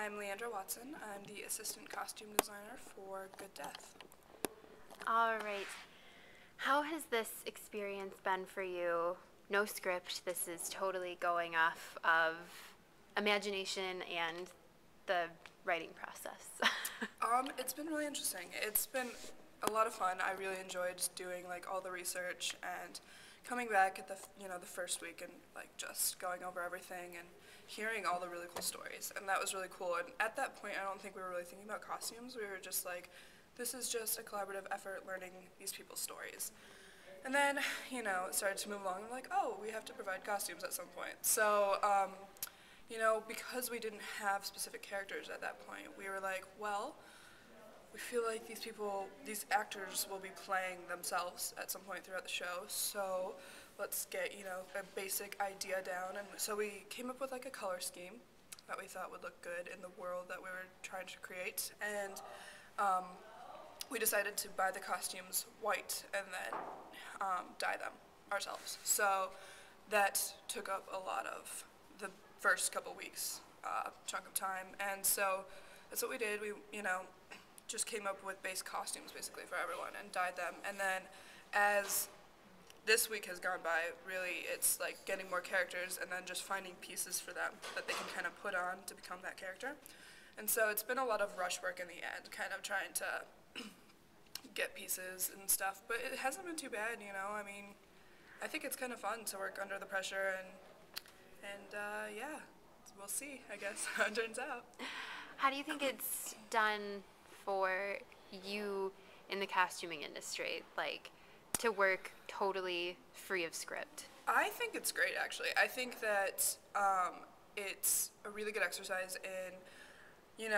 I'm Leandra Watson. I'm the assistant costume designer for Good Death. All right. How has this experience been for you? No script. This is totally going off of imagination and the writing process. It's been really interesting. It's been a lot of fun. I really enjoyed doing like all the research and coming back at the first week and like just going over everything and hearing all the really cool stories. And that was really cool. And at that point, I don't think we were really thinking about costumes. We were just like, this is just a collaborative effort learning these people's stories. And then, it started to move along. I'm like, oh, we have to provide costumes at some point. So, because we didn't have specific characters at that point, we were like, well, we feel like these actors will be playing themselves at some point throughout the show. So let's get, a basic idea down. And so we came up with like a color scheme that we thought would look good in the world that we were trying to create. And we decided to buy the costumes white and then dye them ourselves. So that took up a lot of the first couple weeks chunk of time. And so that's what we did. We, just came up with base costumes basically for everyone and dyed them. And then as this week has gone by, really it's like getting more characters and then just finding pieces for them that they can kind of put on to become that character. And so it's been a lot of rush work in the end, kind of trying to get pieces and stuff, but it hasn't been too bad, I mean, I think it's kind of fun to work under the pressure and yeah, we'll see, I guess, how it turns out. How do you think it's done for you in the costuming industry, like to work totally free of script? I think it's great, actually. I think that it's a really good exercise in,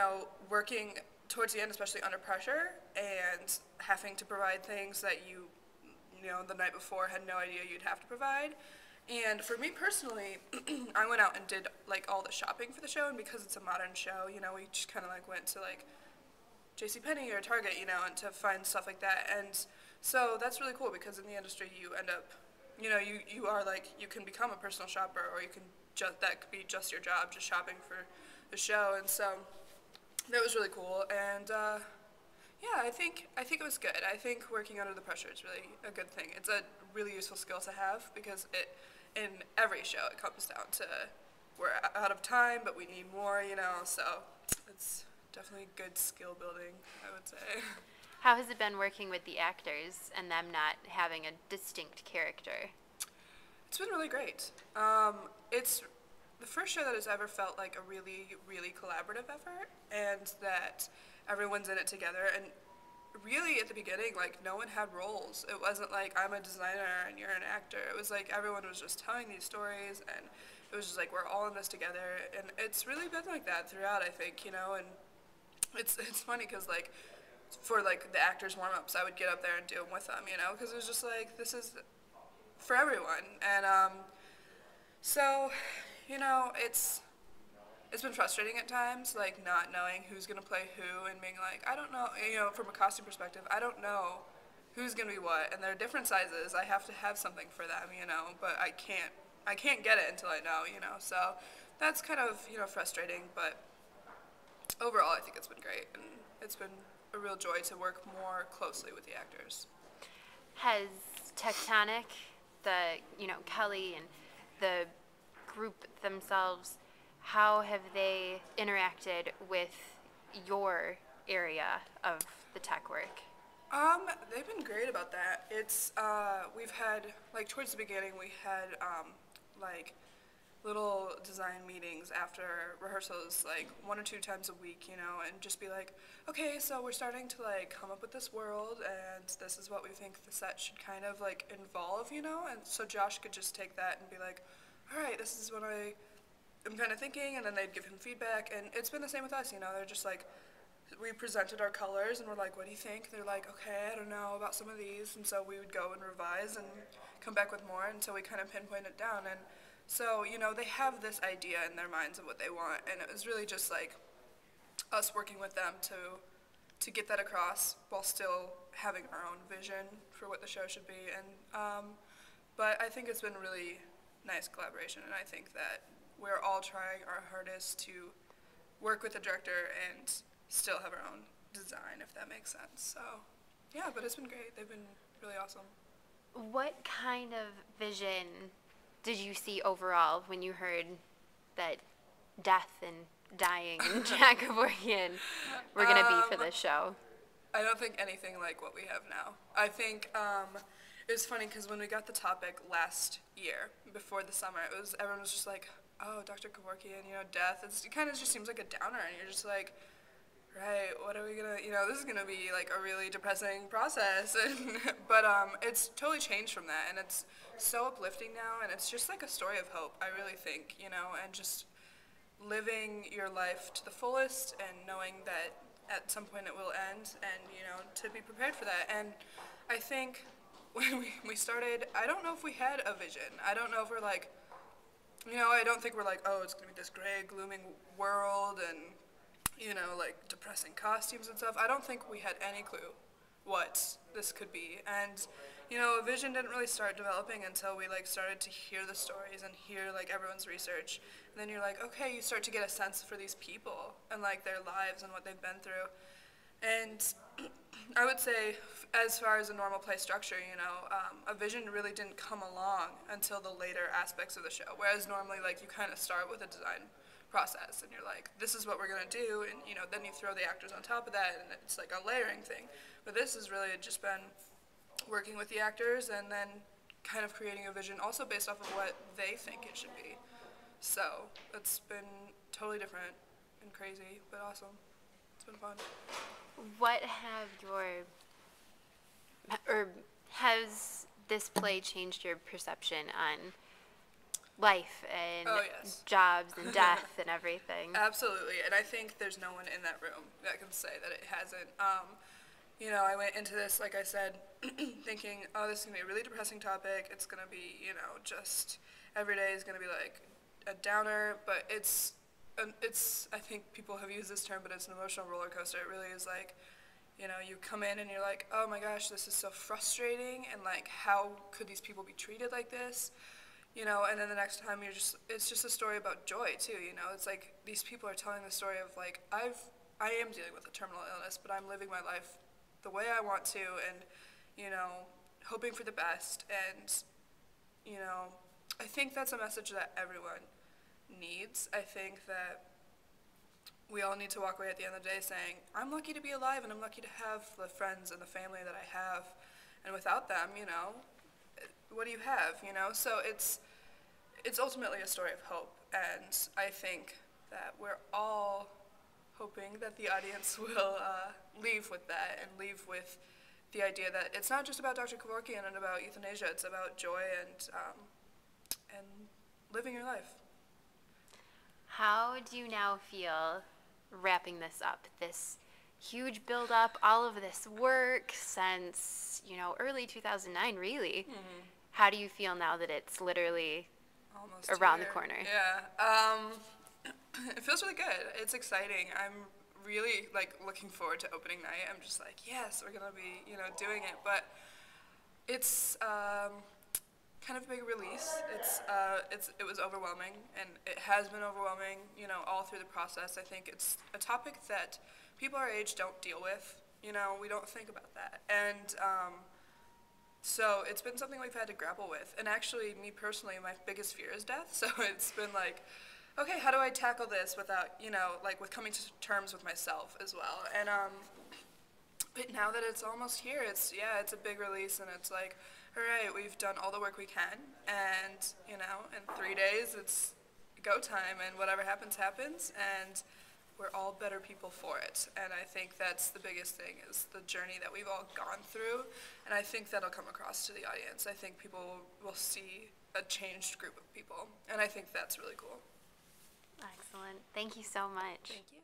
working towards the end, especially under pressure, and having to provide things that you the night before had no idea you'd have to provide. And for me personally, I went out and did like all the shopping for the show, and because it's a modern show, we just kind of like went to like JCPenney or Target, and to find stuff like that. And so that's really cool because in the industry you end up, you are like, you can become a personal shopper, or you can that could be just your job, just shopping for the show. And so that was really cool. And yeah, I think it was good. I think working under the pressure is really a good thing. It's a really useful skill to have because in every show it comes down to we're out of time, but we need more, so it's definitely good skill building, I would say. How has it been working with the actors and them not having a distinct character? It's been really great. It's the first show that has ever felt like a really, really collaborative effort, and that everyone's in it together. And really, at the beginning, like, no one had roles. It wasn't like, I'm a designer and you're an actor. It was like everyone was just telling these stories, and it was just like, we're all in this together. And it's really been like that throughout, I think, and it's funny because, like, for, like, the actors' warm-ups, I would get up there and do them with them, because it was just like, this is for everyone. And so, it's been frustrating at times, like, not knowing who's going to play who and being like, I don't know, from a costume perspective, I don't know who's going to be what, and they're different sizes. I have to have something for them, but I can't get it until I know, so that's kind of, frustrating, but overall I think it's been great, and it's been a real joy to work more closely with the actors. Has Tectonic, Kelly and the group themselves, how have they interacted with your area of the tech work? They've been great about that. It's, we've had, like, towards the beginning, we had, like, little design meetings after rehearsals, like, 1 or 2 times a week, and just be like, okay, so we're starting to, like, come up with this world, and this is what we think the set should kind of, like, involve, and so Josh could just take that and be like, all right, this is what I'm kind of thinking, and then they'd give him feedback, and it's been the same with us, they're just like, we presented our colors, and we're like, what do you think? They're like, okay, I don't know about some of these, and so we would go and revise and come back with more until we kind of pinpoint it down, and so, they have this idea in their minds of what they want, and it was really just like us working with them to get that across while still having our own vision for what the show should be, and but I think it's been really nice collaboration, and I think that we're all trying our hardest to work with the director and still have our own design, if that makes sense. So, yeah, but it's been great. They've been really awesome. What kind of vision did you see overall when you heard that death and dying and Jack Kevorkian were going to be for this show? I don't think anything like what we have now. I think it was funny because when we got the topic last year, before the summer, everyone was just like, oh, Dr. Kevorkian, death. It kind of just seems like a downer, and you're just like, right, what are we gonna, this is gonna be like a really depressing process. But it's totally changed from that, and it's so uplifting now, and it's just like a story of hope, I really think, and just living your life to the fullest and knowing that at some point it will end, and to be prepared for that. And I think when we started, I don't know if we had a vision. I don't know if we're like, I don't think we're like, oh, it's gonna be this gray, glooming world and like depressing costumes and stuff. I don't think we had any clue what this could be. And a vision didn't really start developing until we like started to hear the stories and hear like everyone's research. And then you're like, okay, you start to get a sense for these people and like their lives and what they've been through. And I would say, as far as a normal play structure, a vision really didn't come along until the later aspects of the show. Whereas normally, like, you kind of start with a design process, and you're like, this is what we're gonna do, and then you throw the actors on top of that, and it's like a layering thing. But this has really just been working with the actors and then kind of creating a vision, also based off of what they think it should be. So it's been totally different and crazy, but awesome. It's been fun. What have has this play changed your perception on life and Oh, yes. jobs and death and everything? Absolutely, and I think there's no one in that room that can say that it hasn't. I went into this, like I said, thinking, oh, this is going to be a really depressing topic. It's going to be, just every day is going to be like a downer, but it's, I think people have used this term, but it's an emotional roller coaster. It really is like, you come in and you're like, oh my gosh, this is so frustrating, and like, how could these people be treated like this? And then the next time it's just a story about joy too, It's like these people are telling the story of like, I am dealing with a terminal illness, but I'm living my life the way I want to, and, hoping for the best. And, I think that's a message that everyone needs. I think that we all need to walk away at the end of the day saying, I'm lucky to be alive, and I'm lucky to have the friends and the family that I have. And without them, what do you have, So it's ultimately a story of hope, and I think that we're all hoping that the audience will leave with that and leave with the idea that it's not just about Dr. Kevorkian and about euthanasia, it's about joy and living your life. How do you now feel wrapping this up? This huge build-up, all of this work since, early 2009, really. Mm-hmm. How do you feel now that it's literally almost around the corner? Yeah. It feels really good. It's exciting. I'm really looking forward to opening night. I'm just like, yes, we're gonna be doing it. But it's kind of a big release. It was overwhelming, and it has been overwhelming. All through the process. I think it's a topic that people our age don't deal with. We don't think about that, and so it's been something we've had to grapple with. And actually, me personally, my biggest fear is death. So it's been like, okay, how do I tackle this without, with coming to terms with myself as well. And but now that it's almost here, it's a big release, and it's like, all right, we've done all the work we can, and in 3 days it's go time, and whatever happens, happens, and we're all better people for it. And I think that's the biggest thing, is the journey that we've all gone through, and I think that'll come across to the audience. I think people will see a changed group of people, and I think that's really cool. Excellent. Thank you so much. Thank you.